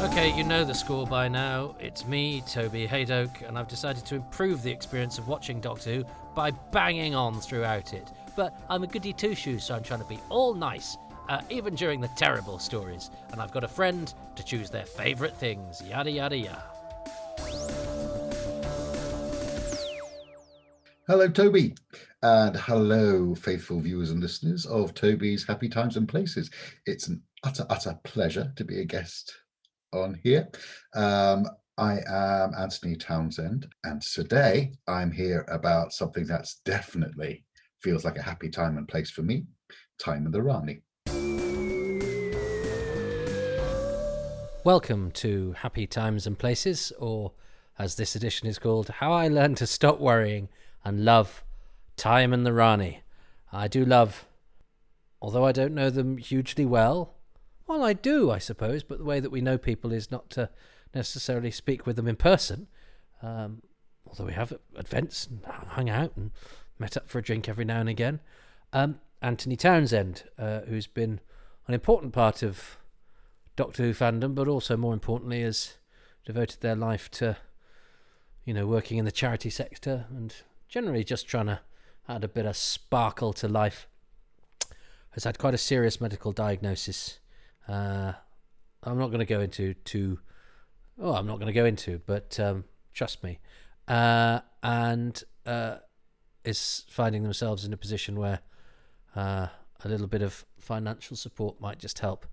Okay, you know the score by now. It's me, Toby Hadoke, and I've decided to improve the experience of watching Doctor Who by banging on throughout it. But I'm a goody two-shoes, so I'm trying to be all nice, even during the terrible stories. And I've got a friend to choose their favourite things, yada yada yada. Hello, Toby, and hello, faithful viewers and listeners of Toby's Happy Times and Places. It's an utter pleasure to be a guest on here. I am Anthony Townsend, and today I'm here about something that's definitely feels like a happy time and place for me, Time in the Rani. Welcome to Happy Times and Places, or as this edition is called, How I Learned to Stop Worrying and Love Time and the Rani. I do love, although I don't know them hugely well. Well, I do, I suppose, but the way that we know people is not to necessarily speak with them in person. Although we have events and hung out and met up for a drink every now and again. Anthony Townsend, who's been an important part of Doctor Who fandom, but also more importantly has devoted their life to, working in the charity sector and generally just trying to add a bit of sparkle to life, has had quite a serious medical diagnosis. I'm not going to go into but trust me, and is finding themselves in a position where a little bit of financial support might just help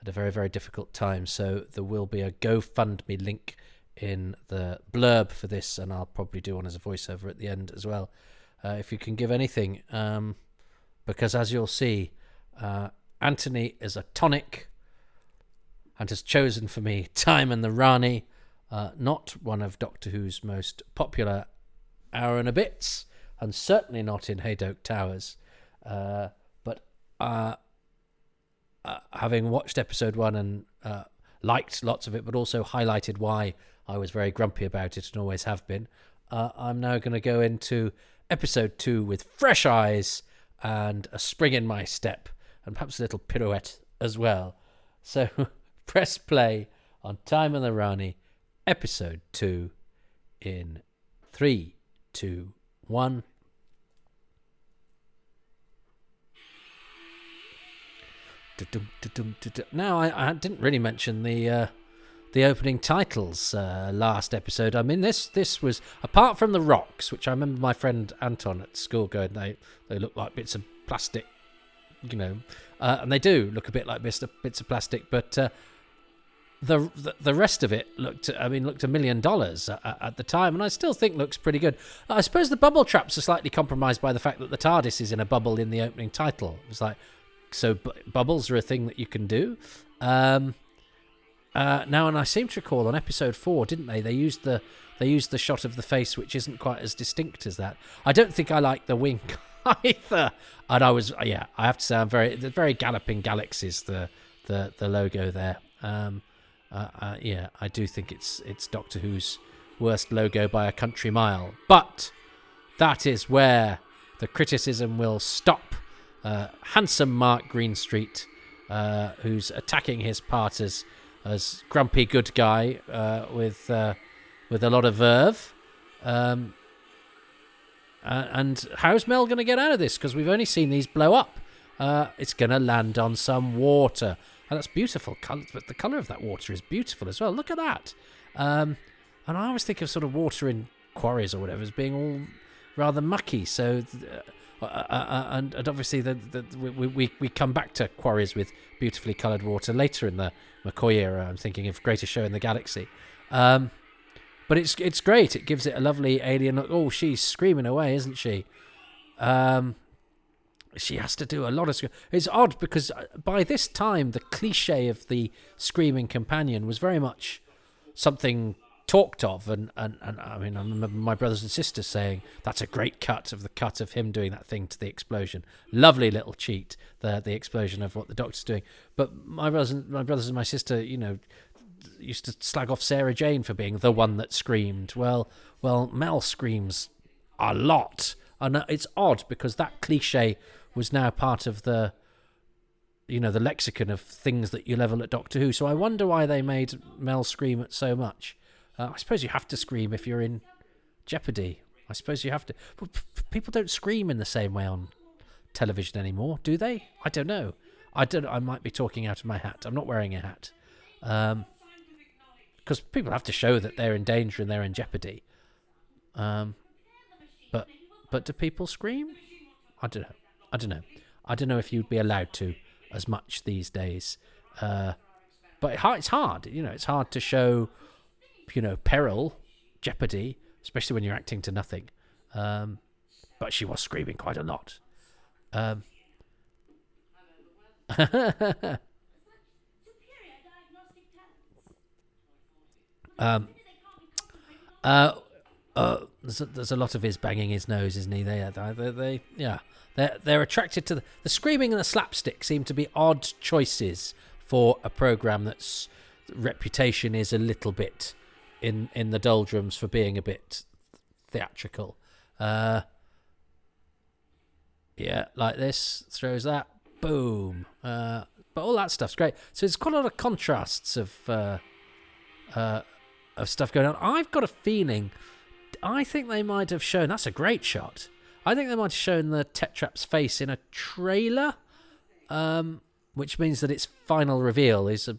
at a very, very difficult time. So there will be a GoFundMe link in the blurb for this, and I'll probably do one as a voiceover at the end as well, if you can give anything, because as you'll see, Anthony is a tonic and has chosen for me Time and the Rani, not one of Doctor Who's most popular hour and a bits, and certainly not in Hadoke Towers, but having watched episode 1 and liked lots of it, but also highlighted why I was very grumpy about it and always have been, I'm now going to go into episode 2 with fresh eyes and a spring in my step, and perhaps a little pirouette as well. So press play on Time and the Rani, episode 2, in 3, 2, 1. Now, I didn't really mention the opening titles last episode. I mean, this was, apart from the rocks, which I remember my friend Anton at school going, they look like bits of plastic, and they do look a bit like bits of plastic, but the rest of it looked $1 million at the time, and I still think looks pretty good. I suppose the bubble traps are slightly compromised by the fact that the TARDIS is in a bubble in the opening title. It's like, so bubbles are a thing that you can do. Now, and I seem to recall on episode 4, didn't they? They used the shot of the face, which isn't quite as distinct as that. I don't think I like the wink either. And I have to say, I'm very Galloping Galaxies, the logo there. I do think it's Doctor Who's worst logo by a country mile. But that is where the criticism will stop. Handsome Mark Greenstreet, who's attacking his part as grumpy good guy with a lot of verve. And how's Mel going to get out of this? Because we've only seen these blow up. It's going to land on some water. And that's beautiful. But the colour of that water is beautiful as well. Look at that. And I always think of sort of water in quarries or whatever as being all rather mucky. So... and obviously we come back to quarries with beautifully coloured water later in the McCoy era. I'm thinking of Greatest Show in the Galaxy, but it's great. It gives it a lovely alien look. Oh, she's screaming away, isn't she? She has to do a lot of It's odd because by this time the cliche of the screaming companion was very much something talked of, and I mean, I remember my brothers and sisters saying that's a great cut of him doing that thing to the explosion. Lovely little cheat, the explosion of what the Doctor's doing. But my brothers and my sister, used to slag off Sarah Jane for being the one that screamed. Well, Mel screams a lot, and it's odd because that cliche was now part of the the lexicon of things that you level at Doctor Who. So I wonder why they made Mel scream at so much. I suppose you have to scream if you're in jeopardy. I suppose you have to. But people don't scream in the same way on television anymore, do they? I don't know. I might be talking out of my hat. I'm not wearing a hat. Because people have to show that they're in danger and they're in jeopardy. But do people scream? I don't know. I don't know if you'd be allowed to as much these days. But it's hard. It's hard to show, peril, jeopardy, especially when you're acting to nothing. But she was screaming quite a lot. There's a lot of his banging his nose, isn't he? They're attracted to the screaming and the slapstick seem to be odd choices for a program that's reputation is a little bit in the doldrums for being a bit theatrical. Like this, throws that, boom. But all that stuff's great. So there's quite a lot of contrasts of stuff going on. I've got a feeling, I think they might have shown, that's a great shot. I think they might have shown the Tetrap's face in a trailer, which means that its final reveal is a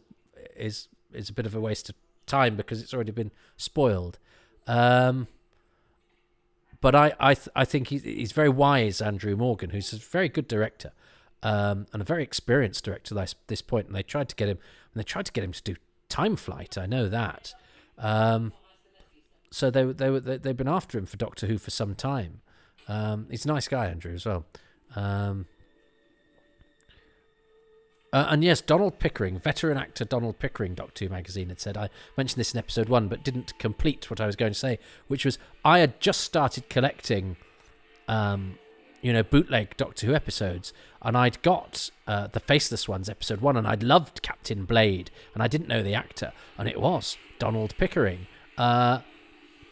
bit of a waste of time because it's already been spoiled. But I think he's very wise, Andrew Morgan, who's a very good director and a very experienced director at this point. And they tried to get him to do Time Flight. I know that. So they've been after him for Doctor Who for some time. He's a nice guy, Andrew, as well. And yes, Donald Pickering, veteran actor Donald Pickering, Doctor Who magazine had said, I mentioned this in episode 1, but didn't complete what I was going to say, which was I had just started collecting, bootleg Doctor Who episodes, and I'd got the Faceless Ones, episode 1, and I'd loved Captain Blade, and I didn't know the actor, and it was Donald Pickering.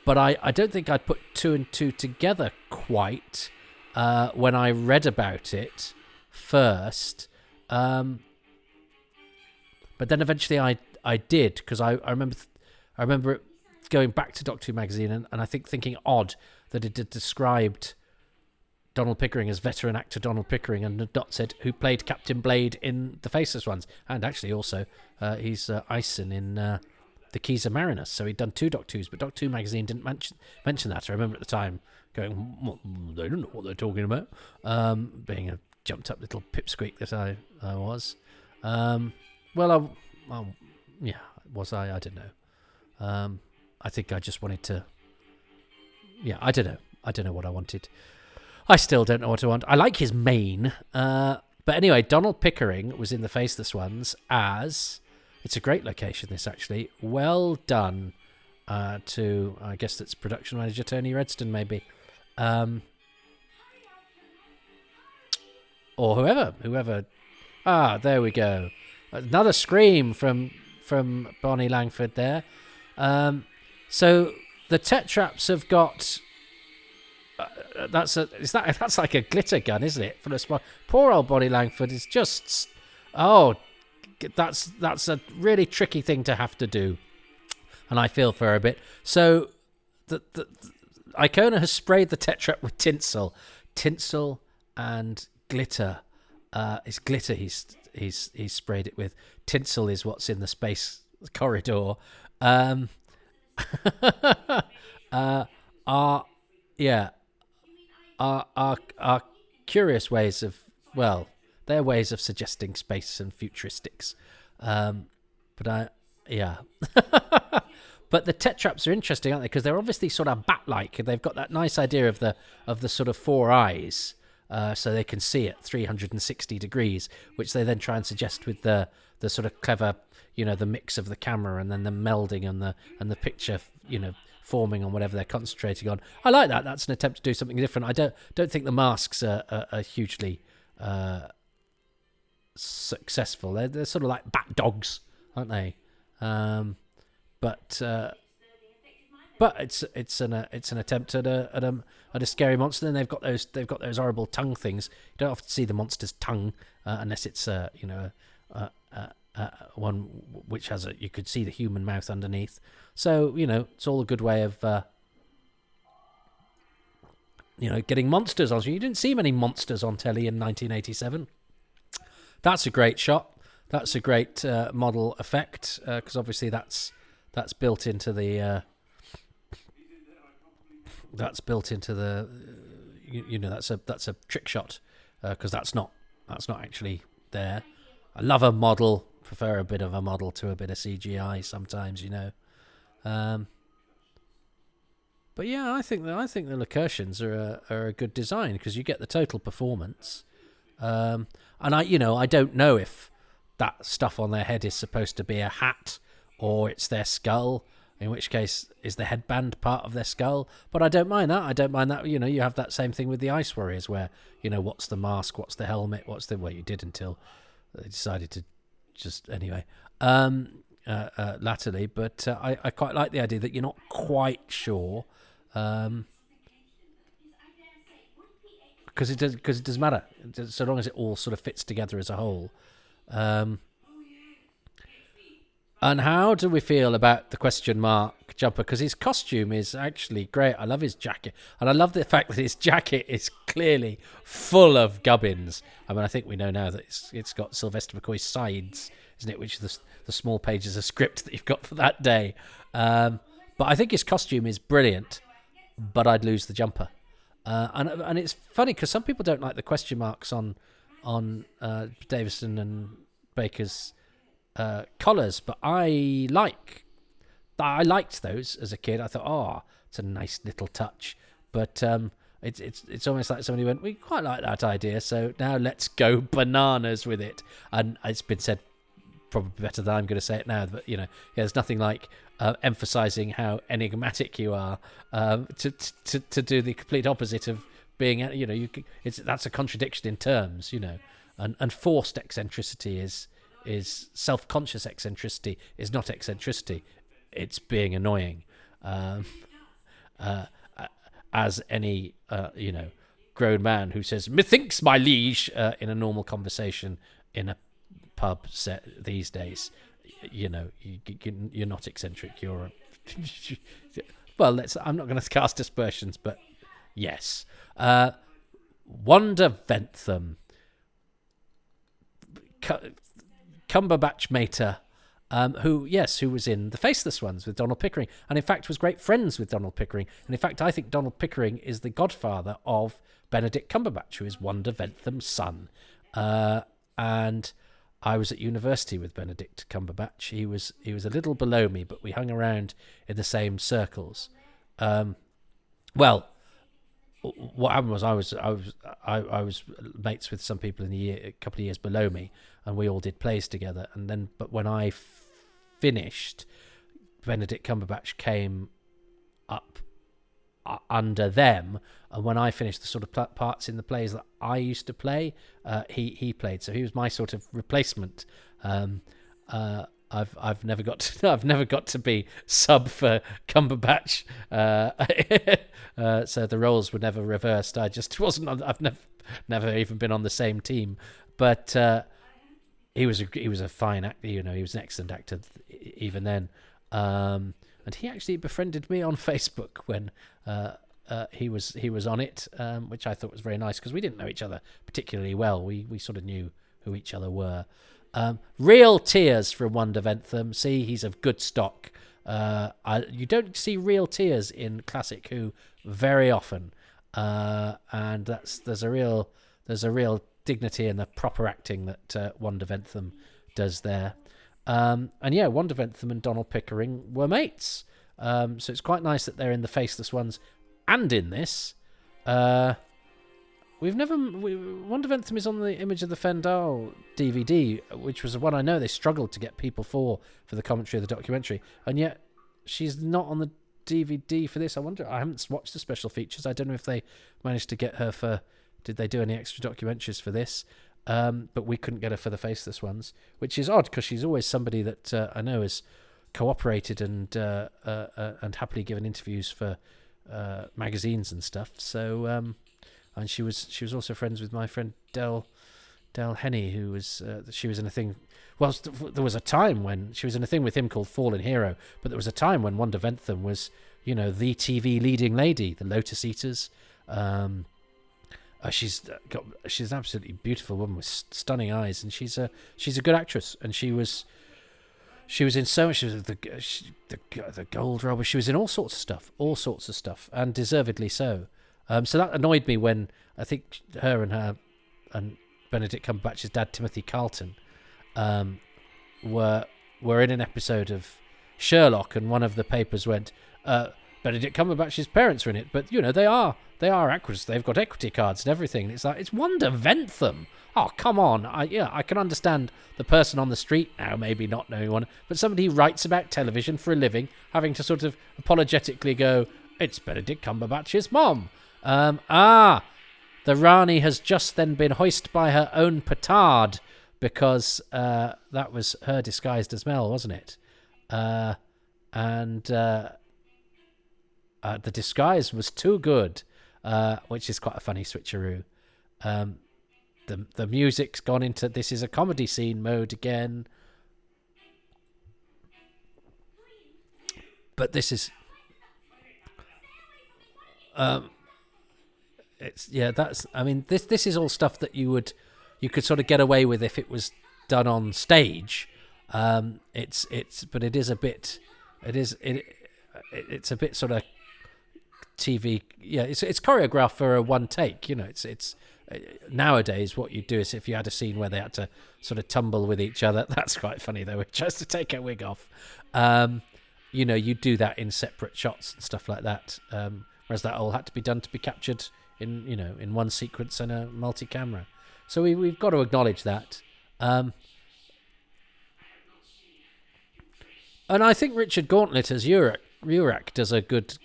But I don't think I'd put 2 and 2 together quite when I read about it first. But then eventually I did, because I remember it going back to Doctor Who magazine and I think thinking odd that it had described Donald Pickering as veteran actor Donald Pickering and had not said who played Captain Blade in the Faceless Ones, and actually also he's Ison in the Keys of Marinus, so he'd done 2 Doctor Who's, but Doctor Who magazine didn't mention that. I remember at the time going, well, they don't know what they're talking about, being a jumped up little pipsqueak that I was. Was I? I don't know. I think I just wanted to. Yeah, I don't know. I don't know what I wanted. I still don't know what I want. I like his mane. But anyway, Donald Pickering was in the Faceless Ones as. It's a great location, this, actually. Well done to, I guess that's production manager Tony Redston, maybe. Or whoever. Ah, there we go. Another scream from Bonnie Langford there. So the Tetraps have got. That's like a glitter gun, isn't it? For a small, poor old Bonnie Langford is just. Oh, that's a really tricky thing to have to do, and I feel for her a bit. So the Icona has sprayed the Tetrap with tinsel and glitter. It's glitter he's sprayed it with. Tinsel is what's in the space corridor. Are curious ways of, well, they're ways of suggesting space and futuristics. But the Tetraps are interesting, aren't they? Because they're obviously sort of bat-like, and they've got that nice idea of the sort of 4 eyes, so they can see at 360 degrees, which they then try and suggest with the sort of clever, the mix of the camera and then the melding and the picture, forming on whatever they're concentrating on. I like that. That's an attempt to do something different. I don't think the masks are hugely successful. They're sort of like bat dogs, aren't they? But but it's an attempt at a scary monster. And they've got those horrible tongue things. You don't often see the monster's tongue unless it's one which has you could see the human mouth underneath. So it's all a good way of getting monsters on. You didn't see many monsters on telly in 1987. That's a great shot. That's a great model effect because obviously that's built into the that's a trick shot because that's not actually there. I love a model. Prefer a bit of a model to a bit of CGI sometimes, But yeah, I think the Lacurtians are a good design because you get the total performance. And I don't know if that stuff on their head is supposed to be a hat or it's their skull. In which case, is the headband part of their skull? But I don't mind that. You have that same thing with the Ice Warriors, where what's the mask, what's the helmet, you did until they decided to just anyway. Latterly, but I quite like the idea that you're not quite sure. Because it doesn't matter so long as it all sort of fits together as a whole. And how do we feel about the question mark jumper? Because his costume is actually great. I love his jacket, and I love the fact that his jacket is clearly full of gubbins. I mean, I think we know now that it's got Sylvester McCoy's sides, isn't it? Which is the small pages of script that you've got for that day. But I think his costume is brilliant. But I'd lose the jumper. And it's funny because some people don't like the question marks on Davison and Baker's collars, but I liked those as a kid. I thought, it's a nice little touch. But it's almost like somebody went, we quite like that idea, so now let's go bananas with it. And it's been said probably better than I'm going to say it now, but there's nothing like emphasizing how enigmatic you are to do the complete opposite of being that's a contradiction in terms, and forced eccentricity is self-conscious eccentricity is not eccentricity, it's being annoying, as any grown man who says methinks my liege in a normal conversation in a pub set these days, you're not eccentric, you're well, I'm not going to cast aspersions, but yes. Wanda Ventham, Cumberbatch mater, who was in The Faceless Ones with Donald Pickering, and in fact was great friends with Donald Pickering. And in fact, I think Donald Pickering is the godfather of Benedict Cumberbatch, who is Wanda Ventham's son. And I was at university with Benedict Cumberbatch. He was a little below me, but we hung around in the same circles. Well, what happened was I was mates with some people a couple of years below me, and we all did plays together. And then, but when I finished, Benedict Cumberbatch came up under them, and when I finished the sort of parts in the plays that I used to play, he played. So he was my sort of replacement. I've never got to be sub for Cumberbatch, so the roles were never reversed. I just wasn't. I've never even been on the same team, but he was a fine actor. He was an excellent actor even then. And he actually befriended me on Facebook when he was on it, which I thought was very nice because we didn't know each other particularly well. We sort of knew who each other were. Real tears from Wanda Ventham. See, he's of good stock. You don't see real tears in classic Who very often, and there's a real dignity in the proper acting that Wanda Ventham does there. And yeah, Wanda Ventham and Donald Pickering were mates. So it's quite nice that they're in The Faceless Ones and in this. Wanda Ventham is on the Image of the Fendal DVD, which was one I know they struggled to get people for the commentary of the documentary, and yet she's not on the DVD for this. I wonder, I haven't watched the special features. I don't know if they managed to get her for, did they do any extra documentaries for this? But we couldn't get her for The Faceless Ones, which is odd because she's always somebody that I know has cooperated and happily given interviews for magazines and stuff. So and she was also friends with my friend Del Henney, who was she was in a thing. Well, there was a time when she was in a thing with him called Fallen Hero, but there was a time when Wanda Ventham was, the TV leading lady, the Lotus Eaters. She's an absolutely beautiful woman with stunning eyes, and she's a good actress. And she was in so much. She was the Gold Robber. She was in all sorts of stuff, and deservedly so. So that annoyed me when I think her and Benedict Cumberbatch's dad, Timothy Carlton, were in an episode of Sherlock, and one of the papers went, Benedict Cumberbatch's parents are in it, but they are actors. They've got equity cards and everything. And it's like, it's Wanda Ventham. Oh, come on. I can understand the person on the street now maybe not knowing one, but somebody who writes about television for a living having to sort of apologetically go, it's Benedict Cumberbatch's mom. The Rani has just then been hoisted by her own petard, because that was her disguised as Mel, wasn't it? The disguise was too good, which is quite a funny switcheroo. The music's gone into this is a comedy scene mode again, but this is this is all stuff that you could sort of get away with if it was done on stage. But it is a bit it's a bit sort of TV. Yeah, it's choreographed for a one take. It's nowadays what you do is if you had a scene where they had to sort of tumble with each other. That's quite funny though. Just to take a wig off. You do that in separate shots and stuff like that. Whereas that all had to be done to be captured in one sequence and a multi-camera. So we've got to acknowledge that. And I think Richard Gauntlet as Urach does a good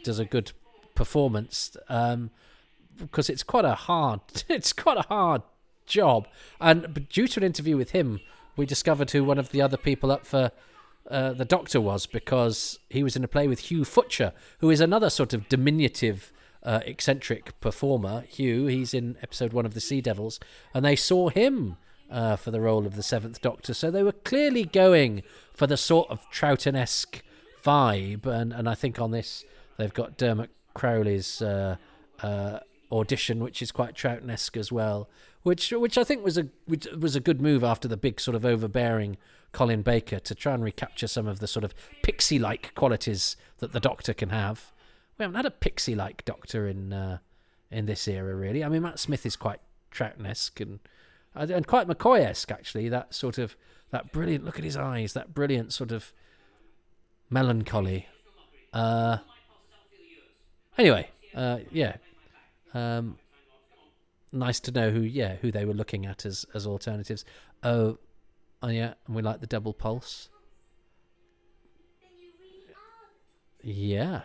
performance, because it's quite a hard job. But due to an interview with him, we discovered who one of the other people up for the Doctor was, because he was in a play with Hugh Futcher, who is another sort of diminutive, eccentric performer. Hugh, he's in episode 1 of The Sea Devils, and they saw him for the role of the Seventh Doctor. So they were clearly going for the sort of Troughton-esque vibe, and I think on this they've got Dermot Crowley's audition, which is quite Troughton-esque as well, which I think was a good move after the big sort of overbearing Colin Baker, to try and recapture some of the sort of pixie-like qualities that the Doctor can have. We haven't had a pixie-like Doctor in this era, really. I mean, Matt Smith is quite Troughton-esque and quite McCoy-esque, actually. That brilliant look at his eyes, that brilliant sort of melancholy. Anyway, nice to know who they were looking at as alternatives. Oh yeah, and we like the double pulse. Yeah.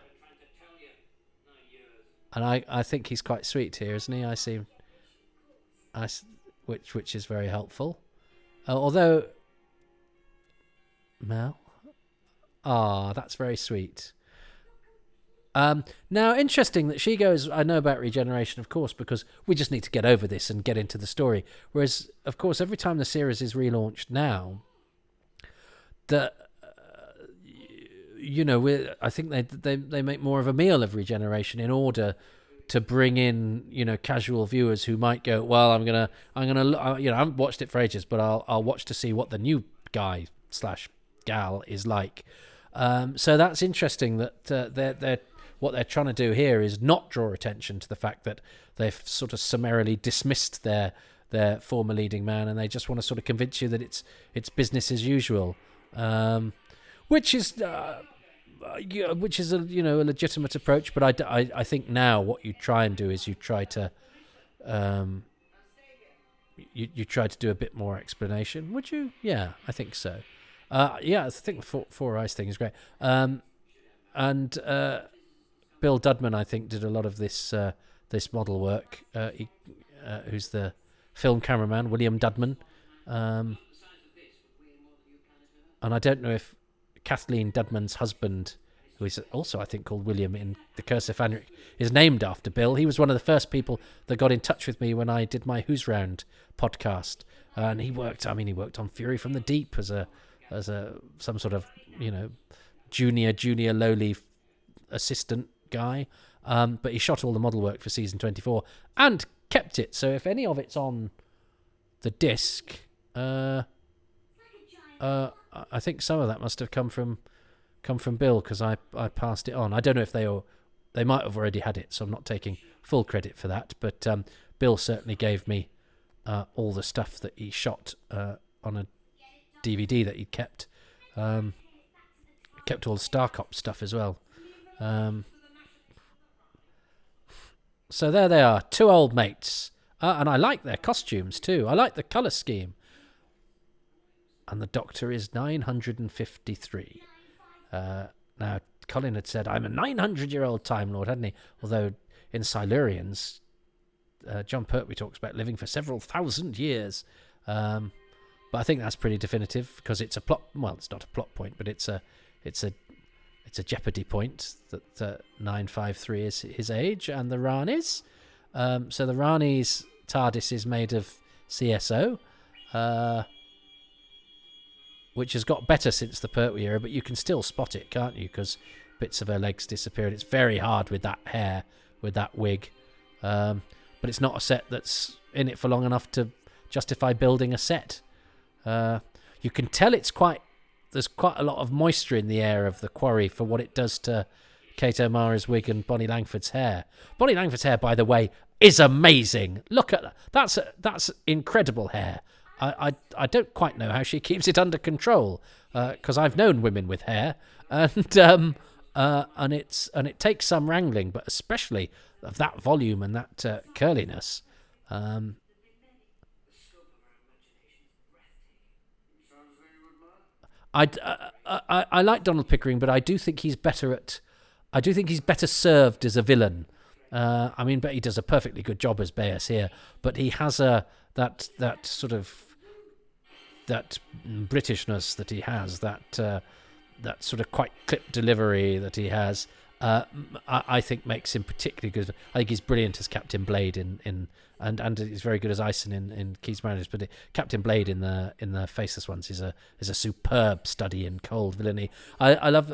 And I think he's quite sweet here, isn't he? Which is very helpful. Although Mel, that's very sweet. Now, interesting that she goes, I know about regeneration, of course, because we just need to get over this and get into the story. Whereas, of course, every time the series is relaunched now, I think they make more of a meal of regeneration in order to bring in, casual viewers who might go, well, I'm gonna, I haven't watched it for ages, but I'll watch to see what the new guy / gal is like. So that's interesting that they're what they're trying to do here is not draw attention to the fact that they've sort of summarily dismissed their former leading man, and they just want to sort of convince you that it's business as usual, which is a legitimate approach. But I think now what you try and do is you try to you try to do a bit more explanation. Would you? Yeah, I think so. I think the Four Eyes thing is great. And Bill Dudman, I think, did a lot of this model work. Who's the film cameraman, William Dudman. And I don't know if Kathleen Dudman's husband, who is also, I think, called William in The Curse of Fenric, is named after Bill. He was one of the first people that got in touch with me when I did my Who's Round podcast. And he worked on Fury from the Deep as some sort of, junior lowly assistant guy. But he shot all the model work for season 24 and kept it. So if any of it's on the disc, I think some of that must have come from Bill, because I passed it on. I don't know if they might have already had it, so I'm not taking full credit for that. But Bill certainly gave me all the stuff that he shot on a DVD that he'd kept. Kept all the StarCop stuff as well. So there they are, two old mates. And I like their costumes too. I like the colour scheme. And the Doctor is 953. Now, Colin had said, I'm a 900-year-old Time Lord, hadn't he? Although in Silurians, John Pertwee talks about living for several thousand years. But I think that's pretty definitive, because it's a plot. Well, it's not a plot point, but it's a jeopardy point that 953 is his age, and the Rani's. So the Rani's TARDIS is made of CSO, which has got better since the Pertwee era, but you can still spot it, can't you? Because bits of her legs disappeared. It's very hard with that hair, with that wig. But it's not a set that's in it for long enough to justify building a set. You can tell there's quite a lot of moisture in the air of the quarry for what it does to Kate O'Mara's wig and Bonnie Langford's hair. Bonnie Langford's hair, by the way, is amazing. Look at that. That's incredible hair. I don't quite know how she keeps it under control, because I've known women with hair, and it takes some wrangling, but especially of that volume and that curliness. I like Donald Pickering, but I do think he's better served as a villain. But he does a perfectly good job as Bayes here, but he has that sort of that Britishness that he has, that sort of quite clipped delivery that he has. I think makes him particularly good. I think he's brilliant as Captain Blade and he's very good as Ison in Keys Mariners. But Captain Blade in the Faceless Ones is a superb study in cold villainy. I love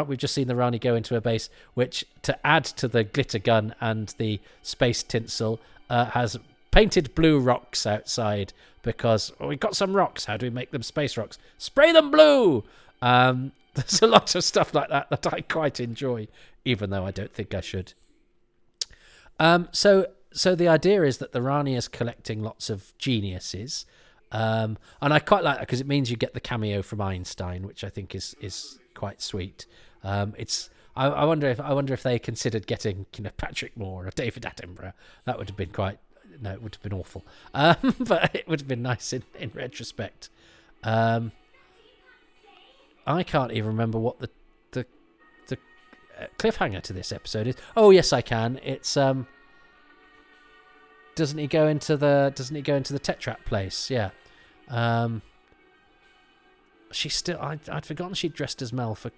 we've just seen the Rani go into a base, which, to add to the glitter gun and the space tinsel, has painted blue rocks outside, because we've got some rocks. How do we make them space rocks? Spray them blue. There's a lot of stuff like that I quite enjoy, even though I don't think I should. So the idea is that the Rani is collecting lots of geniuses, and I quite like that, because it means you get the cameo from Einstein, which I think is quite sweet. I wonder if they considered getting Patrick Moore or David Attenborough. That would have been it would have been awful, but it would have been nice in retrospect. I can't even remember what the cliffhanger to this episode is. Oh yes, I can. It's doesn't he go into the Tetrap place? Yeah. She's still. I'd forgotten she'd dressed as Mel for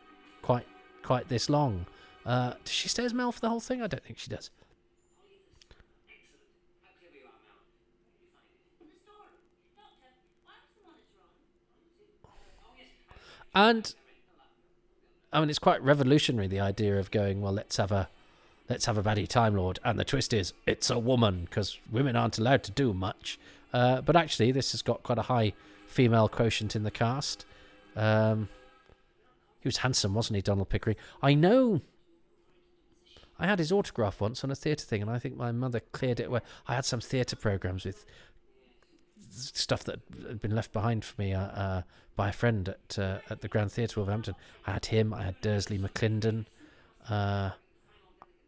quite this long. Does she stay as Mel for the whole thing? I don't think she does. And it's quite revolutionary, the idea of going, well, let's have a baddie Time Lord, and the twist is it's a woman, because women aren't allowed to do much. But actually, this has got quite a high female quotient in the cast. He was handsome, wasn't he, Donald Pickering? I know. I had his autograph once on a theatre thing, and I think my mother cleared it away. I had some theatre programmes with stuff that had been left behind for me by a friend at the Grand Theatre Wolverhampton. I had him. I had Dursley McClendon. I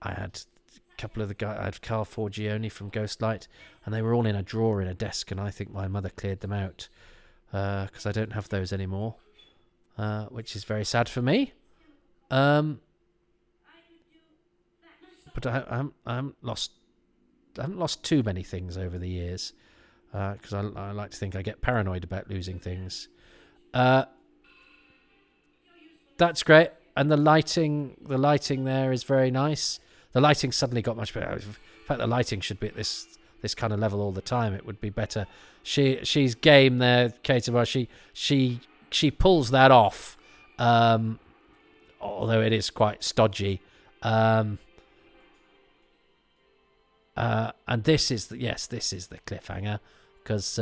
had a couple of the guys. I had Carl Forgione from Ghostlight, and they were all in a drawer in a desk, and I think my mother cleared them out, because I don't have those anymore, which is very sad for me. But I haven't lost too many things over the years, because I like to think I get paranoid about losing things. That's great, and the lighting there is very nice. The lighting suddenly got much better. In fact, the lighting should be at this kind of level all the time. It would be better. She's game there, Kate. She pulls that off, although it is quite stodgy. And this is the cliffhanger, because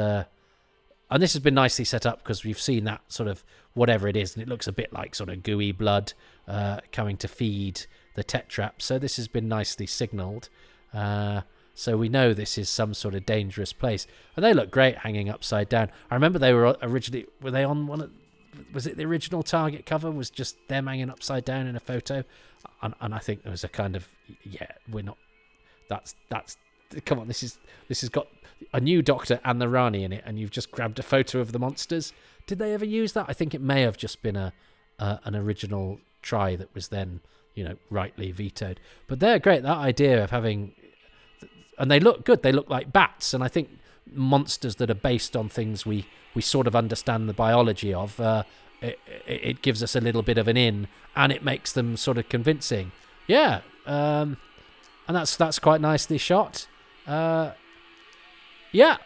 and this has been nicely set up because we've seen that sort of whatever it is, and it looks a bit like sort of gooey blood coming to feed the tetrap. So this has been nicely signalled. So we know this is some sort of dangerous place, and they look great hanging upside down. I remember they were on one of, was it the original Target cover? Was just them hanging upside down in a photo, and I think there was a kind of we're not. That's come on. This has got a new Doctor and the Rani in it, and you've just grabbed a photo of the monsters. Did they ever use that? I think it may have just been an original try that was then rightly vetoed. But they're great. That idea of having, and they look good. They look like bats, and I think monsters that are based on things we sort of understand the biology of. It gives us a little bit of an in, and it makes them sort of convincing. Yeah. And that's quite nicely shot. Yeah,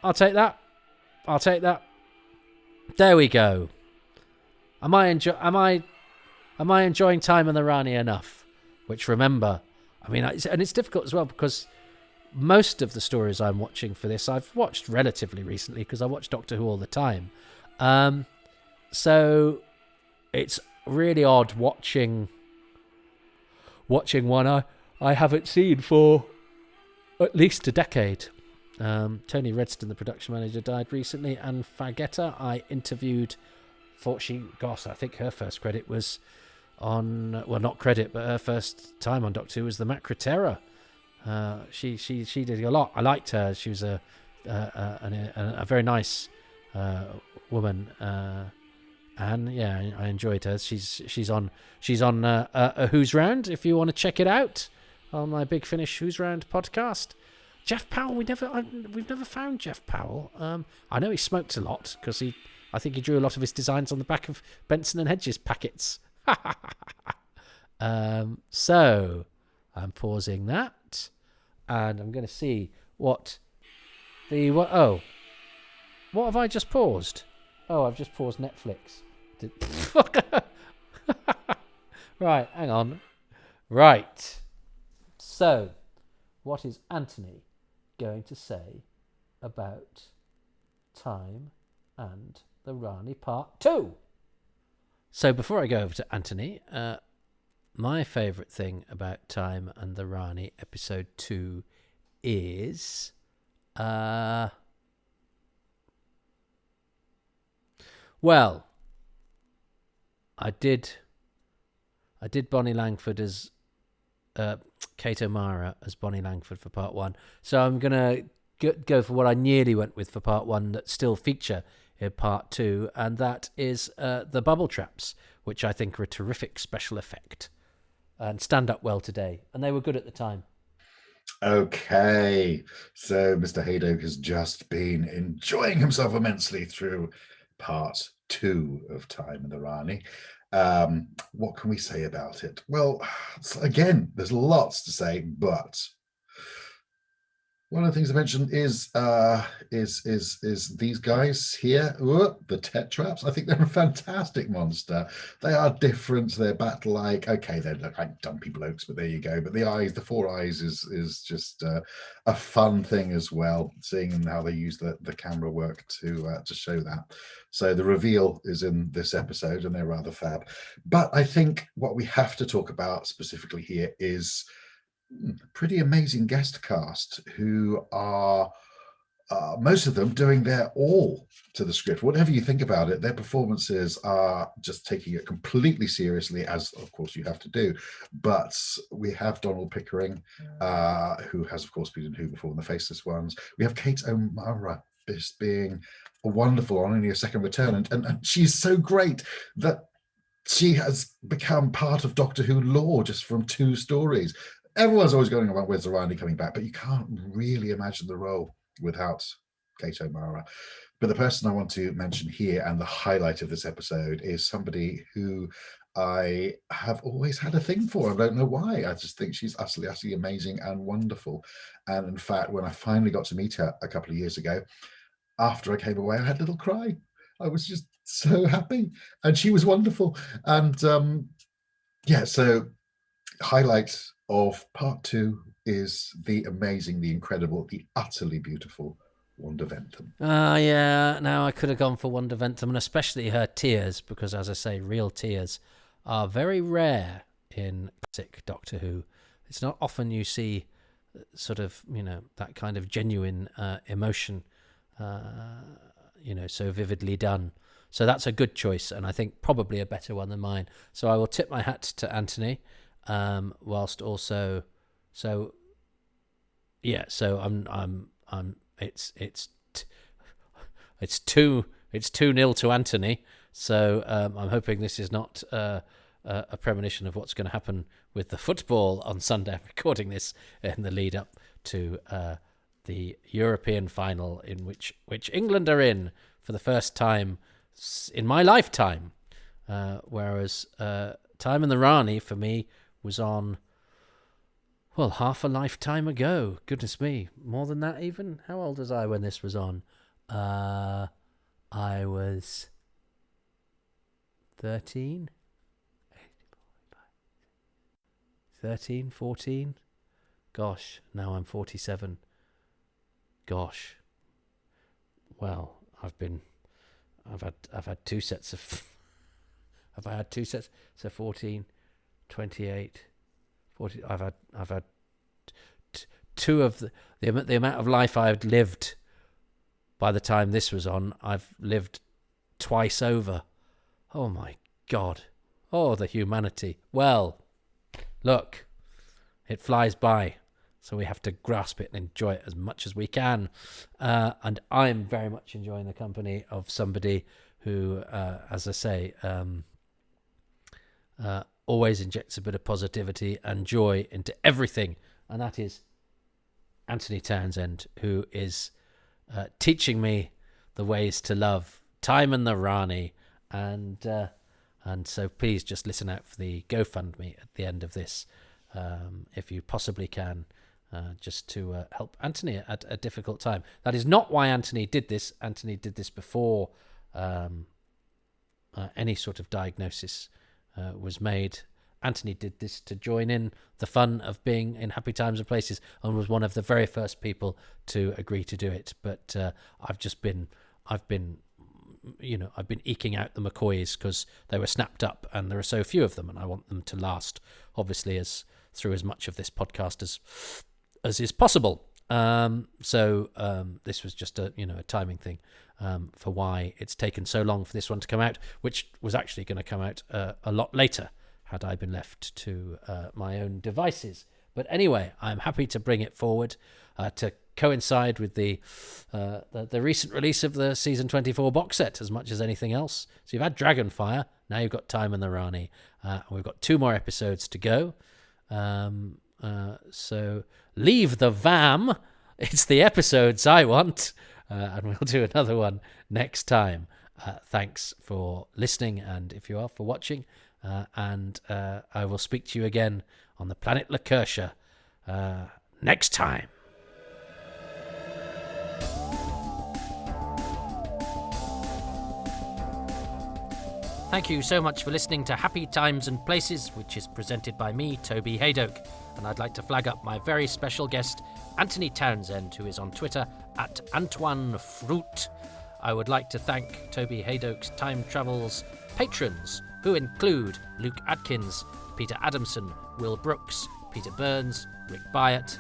I'll take that. There we go. Am I enjoying Time and the Rani enough? Which, remember, I mean, and it's difficult as well because most of the stories I'm watching for this I've watched relatively recently because I watch Doctor Who all the time. So it's really odd watching one I haven't seen for at least a decade. Tony Redston, the production manager, died recently, and Fagetta I interviewed for I think her first credit was on, well, not credit, but her first time on Doctor Who was the Macra Terror. She did a lot. I liked her. She was a very nice woman, and yeah, I enjoyed her. She's on a Who's Round if you want to check it out on my Big Finish Who's Round podcast. Jeff Powell, we've never found Jeff Powell. I know he smoked a lot because I think he drew a lot of his designs on the back of Benson and Hedges packets. So I'm pausing that, and I'm going to see what have I just paused? Oh, I've just paused Netflix. Right, hang on. Right. So, what is Anthony going to say about Time and the Rani Part 2? So, before I go over to Anthony, my favourite thing about Time and the Rani Episode 2 is... well, I did Bonnie Langford as Kate O'Mara as Bonnie Langford for Part 1. So I'm going to go for what I nearly went with for Part 1 that still feature in Part 2, and that is the bubble traps, which I think are a terrific special effect and stand up well today. And they were good at the time. Okay, so Mr. Hadoke has just been enjoying himself immensely through Part 2 of Time and the Rani. What can we say about it? Well, again, there's lots to say, but one of the things I mentioned is these guys here, the tetraps. I think they're a fantastic monster. They are different. They're bat-like. Okay, they look like dumpy blokes, but there you go. But the eyes, the four eyes, is just a fun thing as well. Seeing how they use the camera work to show that. So the reveal is in this episode, and they're rather fab. But I think what we have to talk about specifically here is pretty amazing guest cast who are most of them doing their all to the script. Whatever you think about it, their performances are just taking it completely seriously, as of course you have to do. But we have Donald Pickering, who has of course been in Who before in the Faceless Ones. We have Kate O'Mara just being wonderful on only a second return, and she's so great that she has become part of Doctor Who lore just from 2 stories. Everyone's always going about where's the Rani coming back, but you can't really imagine the role without Kate O'Mara. But the person I want to mention here, and the highlight of this episode, is somebody who I have always had a thing for. I don't know why. I just think she's utterly amazing and wonderful. And in fact, when I finally got to meet her a couple of years ago, after I came away, I had a little cry. I was just so happy, and she was wonderful. And so highlight of part 2 is the amazing, the incredible, the utterly beautiful Wanda Ventham. Yeah, now I could have gone for Wanda Ventham, and especially her tears, because, as I say, real tears are very rare in classic Doctor Who. It's not often you see sort of, that kind of genuine emotion, so vividly done. So that's a good choice, and I think probably a better one than mine. So I will tip my hat to Anthony, whilst also, so I'm it's 2-0 to Anthony. So I'm hoping this is not a premonition of what's going to happen with the football on Sunday. I'm recording this in the lead up to the European final, in which England are in for the first time in my lifetime. Whereas Time in the Rani for me was on, well, half a lifetime ago. Goodness me, more than that even. How old was I when this was on? I was 13, 14. Gosh, now I'm 47. Gosh. Well, I've had 2 sets of have I had 2 sets? So 14, 28, 40. I've had 2 of the amount of life I've lived by the time this was on. I've lived twice over. Oh my God. Oh, the humanity. Well, look, it flies by, so we have to grasp it and enjoy it as much as we can. And I'm very much enjoying the company of somebody who, as I say, always injects a bit of positivity and joy into everything. And that is Anthony Townsend, who is teaching me the ways to love Time and the Rani. And so please just listen out for the GoFundMe at the end of this, if you possibly can, just to help Anthony at a difficult time. That is not why Anthony did this. Anthony did this before any sort of diagnosis was made. Anthony did this to join in the fun of being in Happy Times and Places, and was one of the very first people to agree to do it. But I've been eking out the McCoys because they were snapped up, and there are so few of them, and I want them to last, obviously, through as much of this podcast as is possible. So this was just a timing thing for why it's taken so long for this one to come out, which was actually going to come out a lot later had I been left to my own devices. But anyway, I'm happy to bring it forward to coincide with the recent release of the season 24 box set as much as anything else. So you've had Dragonfire, now you've got Time and the Rani. We've got 2 more episodes to go. So leave the VAM. It's the episodes I want. And we'll do another one next time. Thanks for listening, and if you are, for watching. And I will speak to you again on the planet Lacursha next time. Thank you so much for listening to Happy Times and Places, which is presented by me, Toby Hadoke. And I'd like to flag up my very special guest, Anthony Townsend, who is on Twitter at Antoine Fruit. I would like to thank Toby Hadoke's Time Travels patrons, who include Luke Atkins, Peter Adamson, Will Brooks, Peter Burns, Rick Byatt,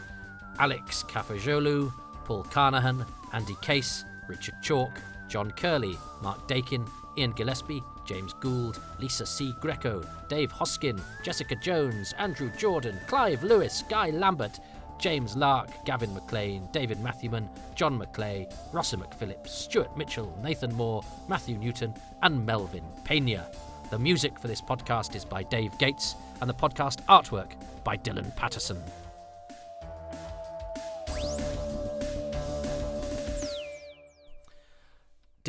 Alex Cafajolu, Paul Carnahan, Andy Case, Richard Chalk, John Curley, Mark Dakin, Ian Gillespie, James Gould, Lisa C. Greco, Dave Hoskin, Jessica Jones, Andrew Jordan, Clive Lewis, Guy Lambert, James Lark, Gavin McLean, David Matthewman, John McClay, Rossa McPhillips, Stuart Mitchell, Nathan Moore, Matthew Newton, and Melvin Pena. The music for this podcast is by Dave Gates, and the podcast artwork by Dylan Patterson.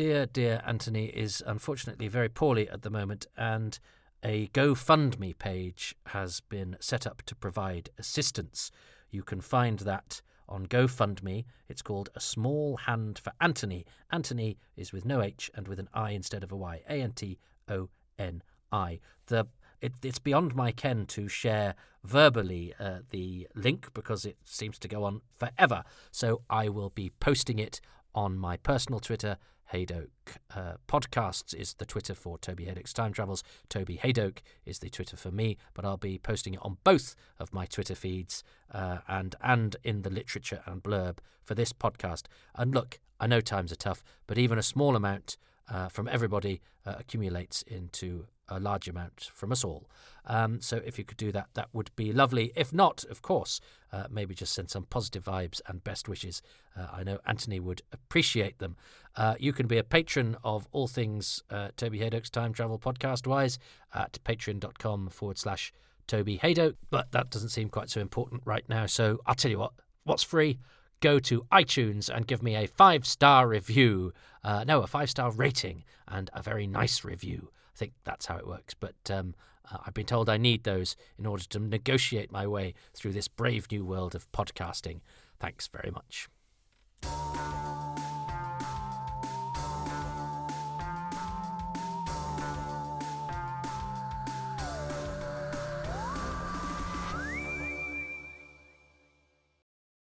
dear Anthony is unfortunately very poorly at the moment, and a GoFundMe page has been set up to provide assistance. You can find that on GoFundMe. It's called A Small Hand for Anthony. Anthony is with no H and with an I instead of a Y. Antoni. It's beyond my ken to share verbally the link because it seems to go on forever. So I will be posting it on my personal Twitter. Hadoke Podcasts is the Twitter for Toby Hadoke's Time Travels. Toby Hadoke is the Twitter for me, but I'll be posting it on both of my Twitter feeds and in the literature and blurb for this podcast. And look, I know times are tough, but even a small amount from everybody accumulates into a large amount from us all. So if you could do that, that would be lovely. If not, of course, maybe just send some positive vibes and best wishes. I know Anthony would appreciate them. You can be a patron of all things Toby Hadoke's Time Travel podcast-wise at patreon.com/Toby Hadoke, but that doesn't seem quite so important right now. So I'll tell you what's free? Go to iTunes and give me a 5-star review. A 5-star rating and a very nice review. I think that's how it works. But I've been told I need those in order to negotiate my way through this brave new world of podcasting. Thanks very much.